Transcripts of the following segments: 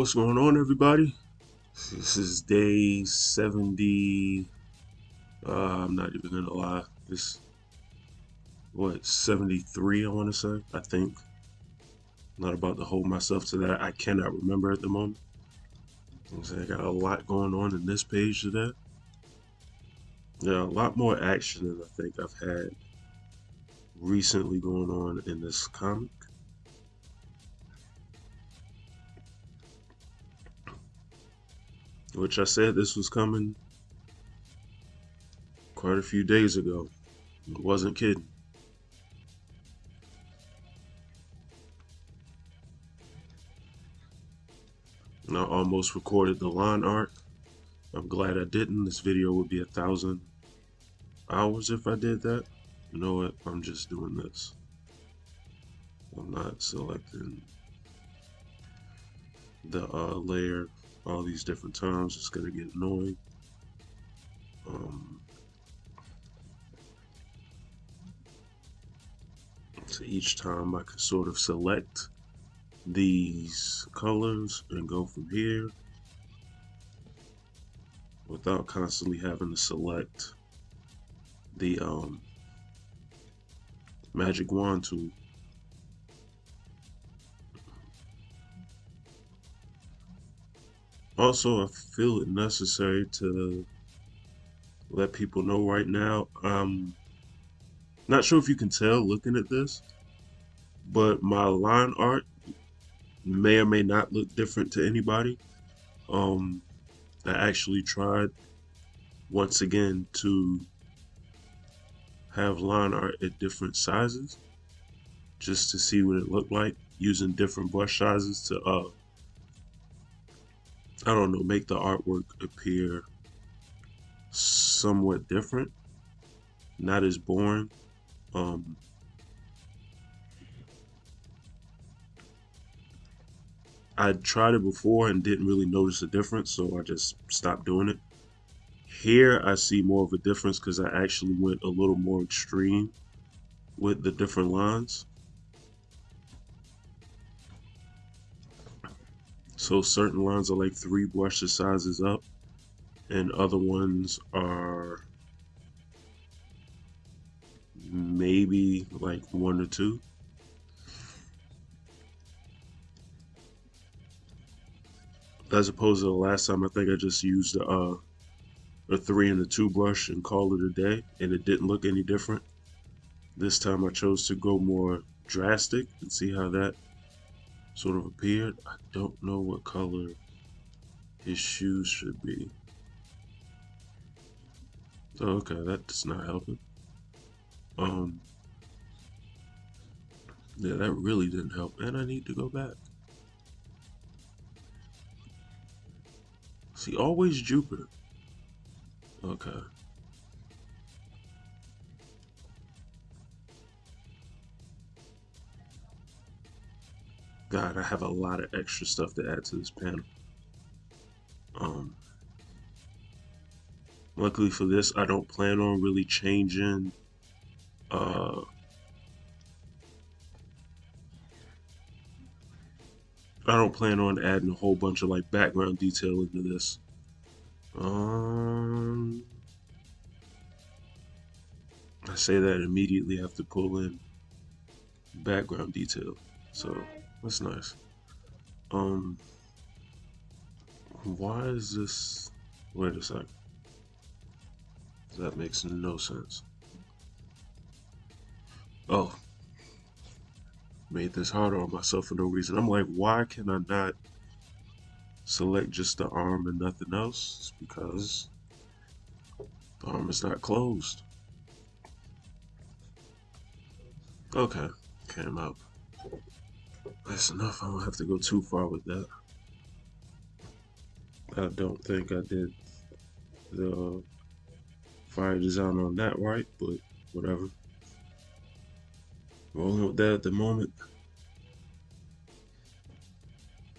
What's going on, everybody? This is day 70. I'm not even gonna lie. This, what, 73, I want to say? I think. I'm not about to hold myself to that. I cannot remember at the moment. I got a lot going on in this page today. Yeah, a lot more action than I think I've had recently going on in this comic. Which I said this was coming quite a few days ago. I wasn't kidding. And I almost recorded the line art. I'm glad I didn't. This video would be 1,000 hours if I did that. You know what? I'm just doing this. I'm not selecting the layer all these different times. It's gonna get annoying. Um, so each time I can sort of select these colors and go from here without constantly having to select the magic wand tool. Also, I feel it necessary to let people know right now. Not sure if you can tell looking at this, but my line art may or may not look different to anybody. Um, I actually tried once again to have line art at different sizes just to see what it looked like using different brush sizes to I don't know, make the artwork appear somewhat different, not as boring. Um, I tried it before and didn't really notice a difference, so I just stopped doing it. Here I see more of a difference because I actually went a little more extreme with the different lines. So certain lines are like 3 brush sizes up, and other ones are maybe like 1 or 2. As opposed to the last time, I think I just used a 3 and a 2 brush and called it a day, and it didn't look any different. This time I chose to go more drastic and see how that sort of appeared. I don't know what color his shoes should be. Oh, okay, that's not helping. Um, yeah, that really didn't help, and I need to go back. See, always Jupiter. Okay. God, I have a lot of extra stuff to add to this panel. Um, Luckily for this, I don't plan on really changing uh I don't plan on adding a whole bunch of like background detail into this. Um I say that immediately have to pull in background detail. So that's nice. Um why is this, wait a sec. That makes no sense. Oh, made this harder on myself for no reason. I'm like, why can I not select just the arm and nothing else? It's because the arm is not closed. Okay, came up. That's enough. I don't have to go too far with that. I don't think I did the fire design on that right, but whatever. Rolling with that at the moment.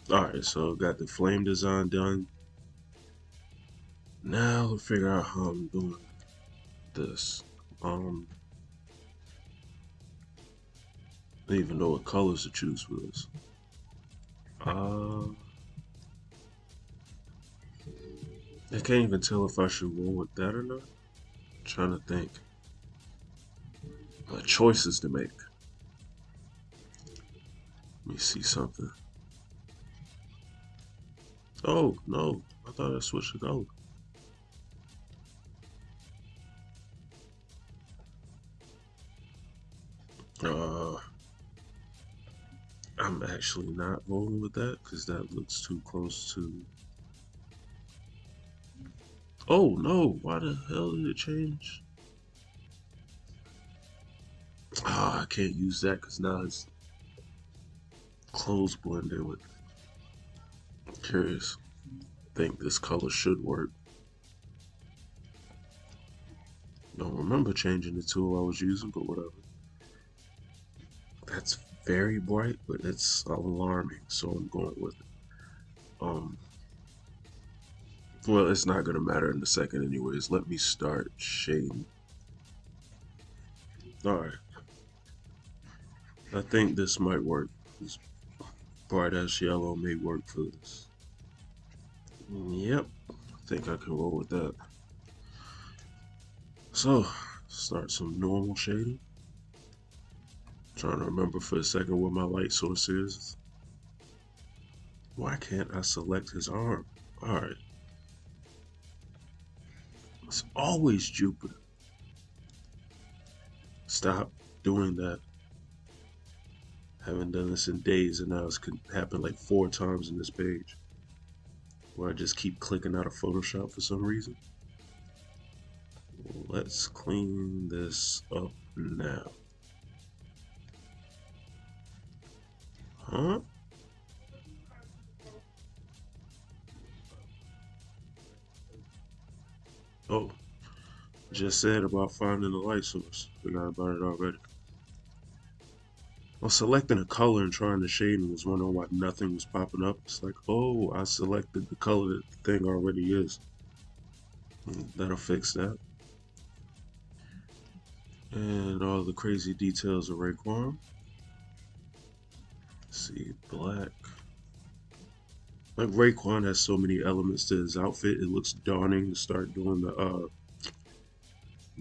Alright, so got the flame design done. Now let's figure out how I'm doing this. I don't even know what colors to choose for this. I can't even tell if I should roll with that or not. I'm trying to think. Choices to make. Let me see something. Oh, no. I thought I switched to gold. Uh, I'm actually not rolling with that because that looks too close to. Oh, no. Why the hell did it change? Ah, I can't use that because now it's clothes blended with. Curious. Think this color should work. Don't remember changing the tool I was using, but whatever. That's very bright, but it's alarming, so I'm going with it. Um, well, it's not gonna matter in a second, anyways. Let me start shading. All right, I think this might work. This bright ass yellow may work for this. Yep, I think I can roll with that. So, start some normal shading. Trying to remember for a second what my light source is. Why can't I select his arm? All right, it's always Jupiter. Stop doing that. Haven't done this in days, and now it's happened like 4 times in this page where I just keep clicking out of Photoshop for some reason. Let's clean this up now. Huh? Oh, just said about finding the light source. Forgot about it already. Well, selecting a color and trying to shade and was wondering why nothing was popping up. It's like, oh, I selected the color that the thing already is. That'll fix that. And all the crazy details of Raekwon. Let's see, black. Like Raekwon has so many elements to his outfit, it looks daunting to start doing the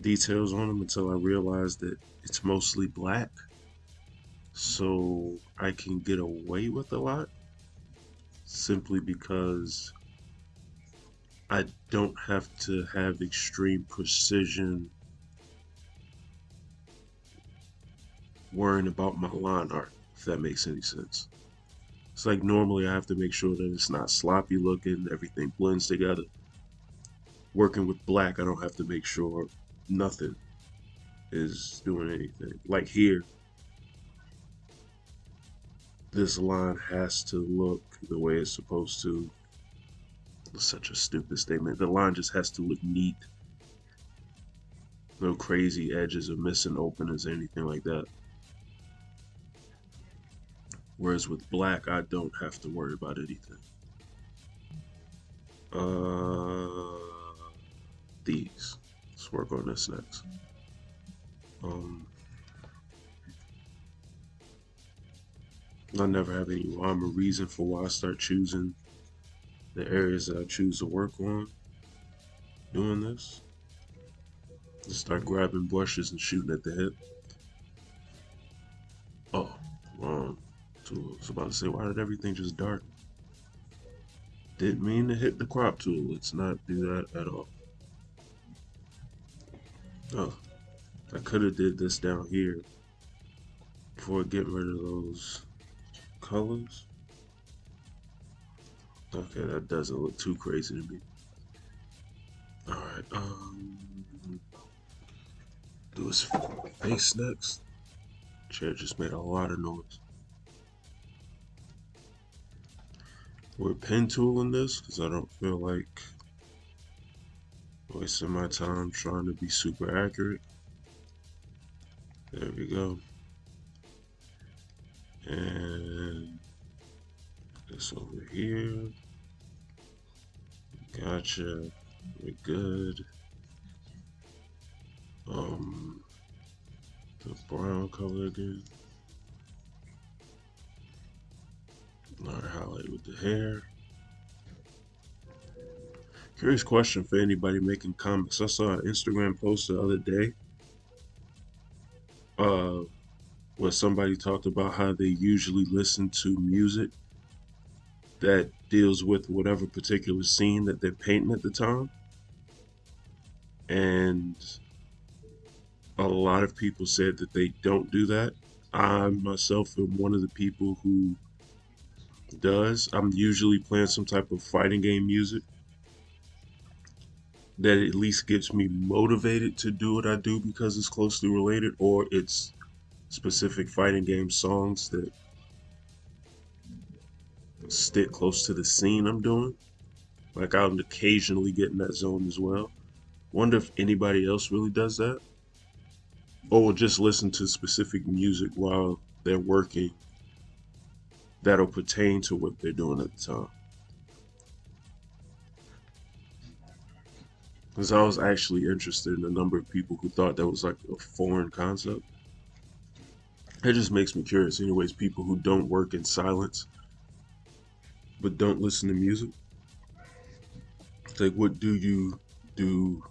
details on him until I realize that it's mostly black. So I can get away with a lot simply because I don't have to have extreme precision worrying about my line art, if that makes any sense. It's like normally I have to make sure that it's not sloppy looking, everything blends together. Working with black, I don't have to make sure nothing is doing anything. Like here, this line has to look the way it's supposed to. It's such a stupid statement. The line just has to look neat. No crazy edges or missing openings or anything like that. Whereas with black, I don't have to worry about anything. Uh, these. Let's work on this next. Um, I never have any rhyme or reason for why I start choosing the areas that I choose to work on doing this. Just start grabbing brushes and shooting at the hip. Oh, wrong tool. I was about to say, why did everything just darken? Didn't mean to hit the crop tool. Let's not do that at all. Oh, I could have did this down here before getting rid of those colors. Okay, that doesn't look too crazy to me. Alright, do his face next. Chair just made a lot of noise. We're pen tooling this because I don't feel like wasting my time trying to be super accurate. There we go. And this over here. Gotcha. We're good. The brown color again. Alright, highlight with the hair. Curious question for anybody making comics. I saw an Instagram post the other day uh, where somebody talked about how they usually listen to music that deals with whatever particular scene that they're painting at the time. And a lot of people said that they don't do that. I myself am one of the people who does. I'm usually playing some type of fighting game music that at least gets me motivated to do what I do because it's closely related, or it's specific fighting game songs that stick close to the scene I'm doing. Like I'll occasionally get in that zone as well. Wonder if anybody else really does that, or will just listen to specific music while they're working that'll pertain to what they're doing at the time. Because I was actually interested in a number of people who thought that was like a foreign concept. It just makes me curious. Anyways, people who don't work in silence but don't listen to music. It's like, what do you do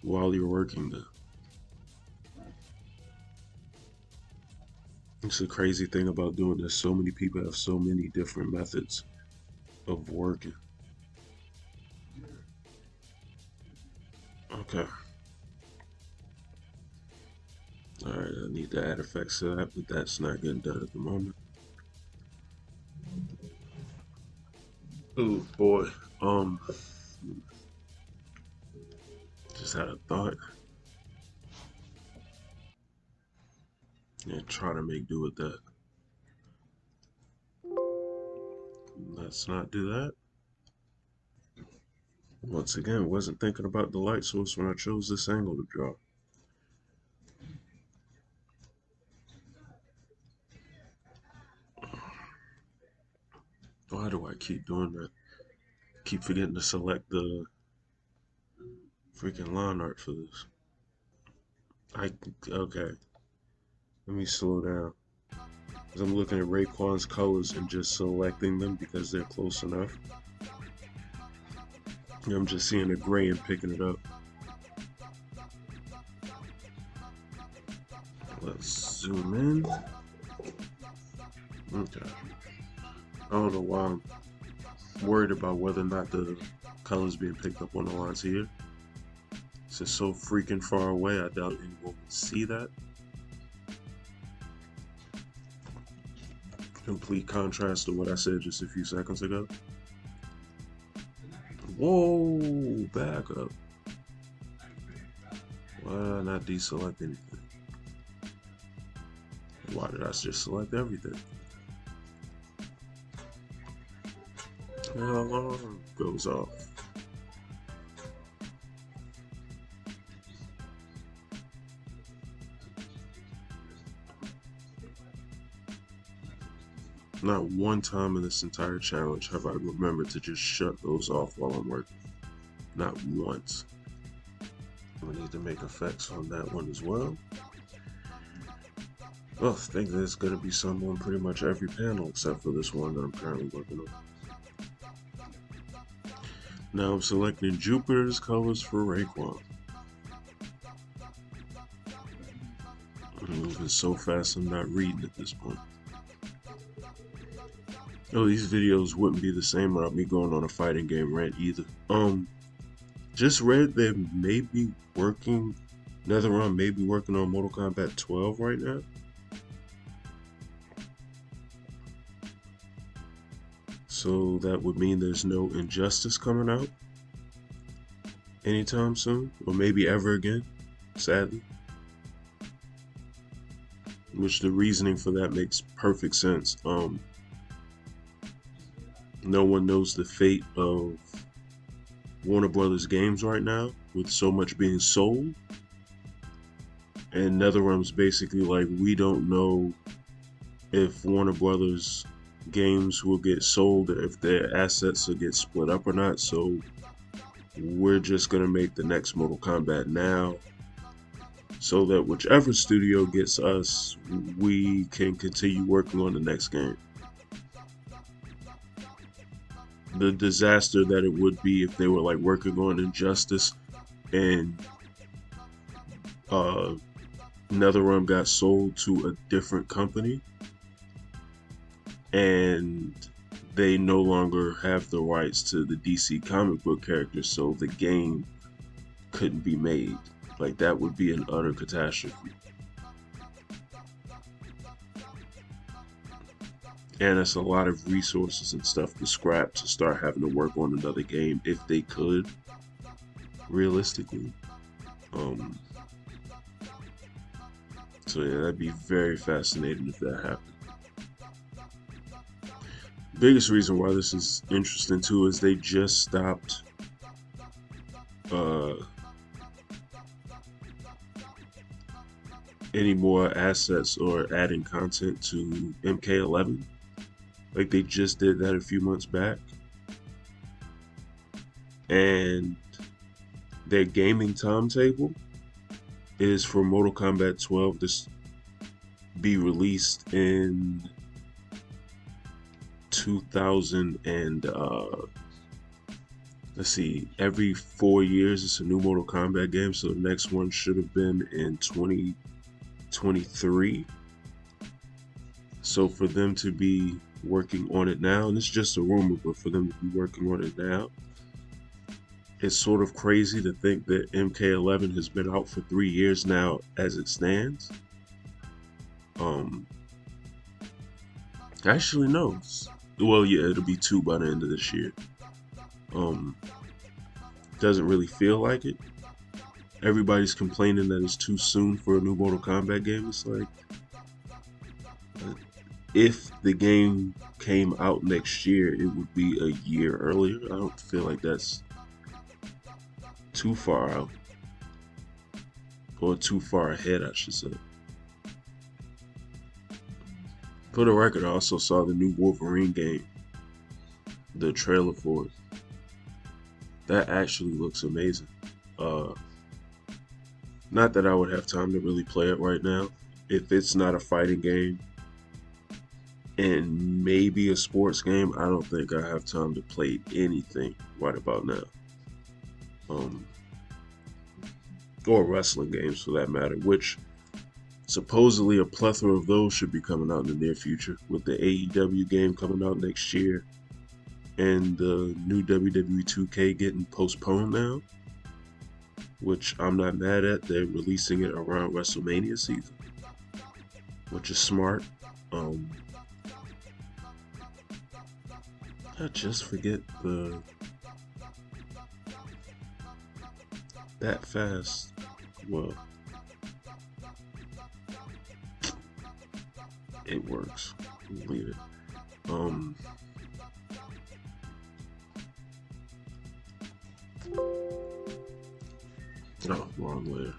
while you're working then? It's the crazy thing about doing this. So many people have so many different methods of working. Okay. Alright, I need to add effects to that, but that's not getting done at the moment. Oh boy. Um, just had a thought. And try to make do with that. Let's not do that. Once again, wasn't thinking about the light source when I chose this angle to draw. Why do I keep doing that? Keep forgetting to select the freaking line art for this. Okay. Let me slow down. Because I'm looking at Raekwon's colors and just selecting them because they're close enough. And I'm just seeing the gray and picking it up. Let's zoom in. Okay. I don't know why I'm worried about whether or not the colors being picked up on the lines here. It's just so freaking far away, I doubt anyone will see that. Complete contrast to what I said just a few seconds ago. Whoa, back up. Why did I not deselect anything? Why did I just select everything? Alarm goes off. Not one time in this entire challenge have I remembered to just shut those off while I'm working. Not once. We need to make effects on that one as well. Well, I think there's going to be some on pretty much every panel except for this one that I'm currently working on. Now I'm selecting Jupiter's colors for Raekwon. I'm moving so fast I'm not reading at this point. Oh, these videos wouldn't be the same without me going on a fighting game rant either. Just read they may be working, NetherRealm may be working on Mortal Kombat 12 right now. So that would mean there's no Injustice coming out anytime soon, or maybe ever again, sadly. Which the reasoning for that makes perfect sense. No one knows the fate of Warner Brothers games right now, with so much being sold. And NetherRealm's basically like, we don't know if Warner Brothers games will get sold, or if their assets will get split up or not. So we're just gonna make the next Mortal Kombat now, so that whichever studio gets us, we can continue working on the next game. the disaster that it would be if they were like working on Injustice and uh NetherRealm got sold to a different company and they no longer have the rights to the DC comic book characters, so the game couldn't be made. Like, that would be an utter catastrophe. And it's a lot of resources and stuff to scrap to start having to work on another game if they could, realistically. Um, so yeah, that'd be very fascinating if that happened. Biggest reason why this is interesting too is they just stopped uh, any more assets or adding content to MK11. Like, they just did that a few months back. And their gaming timetable is for Mortal Kombat 12 to be released in 2000 and let's see, every 4 years it's a new Mortal Kombat game, so the next one should have been in 2023. So for them to be working on it now, and it's just a rumor, but for them to be working on it now, it's sort of crazy to think that MK11 has been out for 3 years now as it stands. Actually, no. Well, yeah, it'll be 2 by the end of this year. Doesn't really feel like it. Everybody's complaining that it's too soon for a new Mortal Kombat game. It's like, if the game came out next year, it would be a year earlier. I don't feel like that's too far out. Or too far ahead, I should say. For the record, I also saw the new Wolverine game, the trailer for it. That actually looks amazing. Not that I would have time to really play it right now. If it's not a fighting game and maybe a sports game, I don't think I have time to play anything right about now. Or wrestling games for that matter, which supposedly a plethora of those should be coming out in the near future, with the AEW game coming out next year and the new WWE 2K getting postponed now, which I'm not mad at. They're releasing it around WrestleMania season, which is smart. I just forget that fast. Well, it works. Leave it. Oh, wrong layer.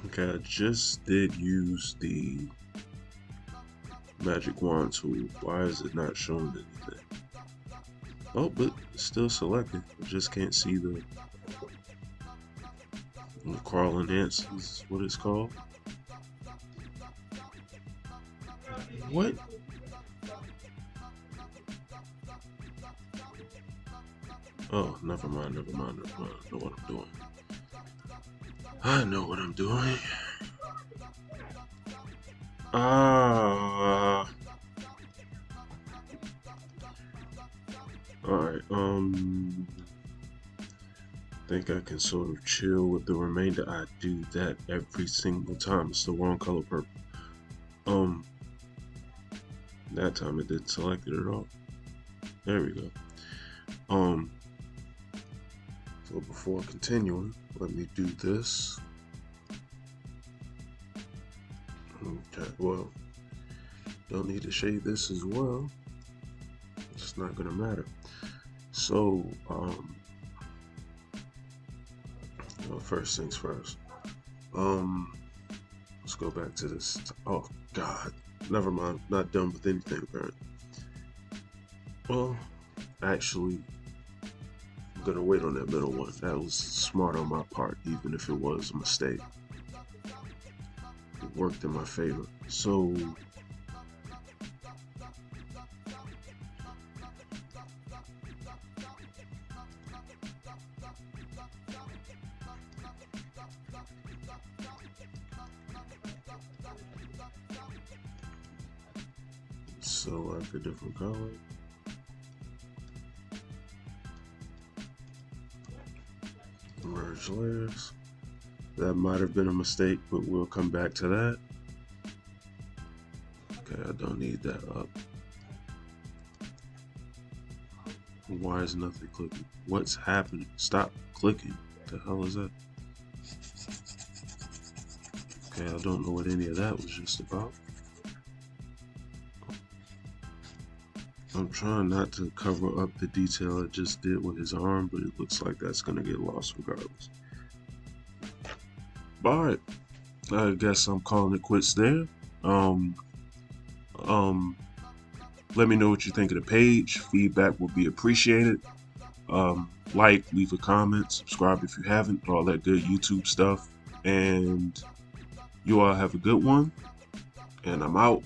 Okay, I just did use the magic wand tool. Why is it not showing anything? Oh, but it's still selected. I just can't see the crawling ants is what it's called. What? Oh, never mind. I know what I'm doing. I know what I'm doing. Alright, think I can sort of chill with the remainder. I do that every single time. It's the wrong color purple. That time it didn't select it at all. There we go. So before continuing, let me do this. Okay, well, don't need to shade this as well. It's not gonna matter. So, well, first things first. Let's go back to this. Oh God, never mind. Not done with anything apparently. Well, actually, I'm gonna wait on that middle one. That was smart on my part, even if it was a mistake. It worked in my favor. So, Select a different color. Merge layers. That might have been a mistake, but we'll come back to that. Okay, I don't need that up. Why is nothing clicking? What's happening? Stop clicking. What the hell is that? Okay, I don't know what any of that was just about. I'm trying not to cover up the detail I just did with his arm, but it looks like that's gonna get lost regardless. Alright, I guess I'm calling it quits there. Let me know what you think of the page. Feedback will be appreciated. Like, leave a comment, subscribe if you haven't, all that good YouTube stuff. And you all have a good one. And I'm out.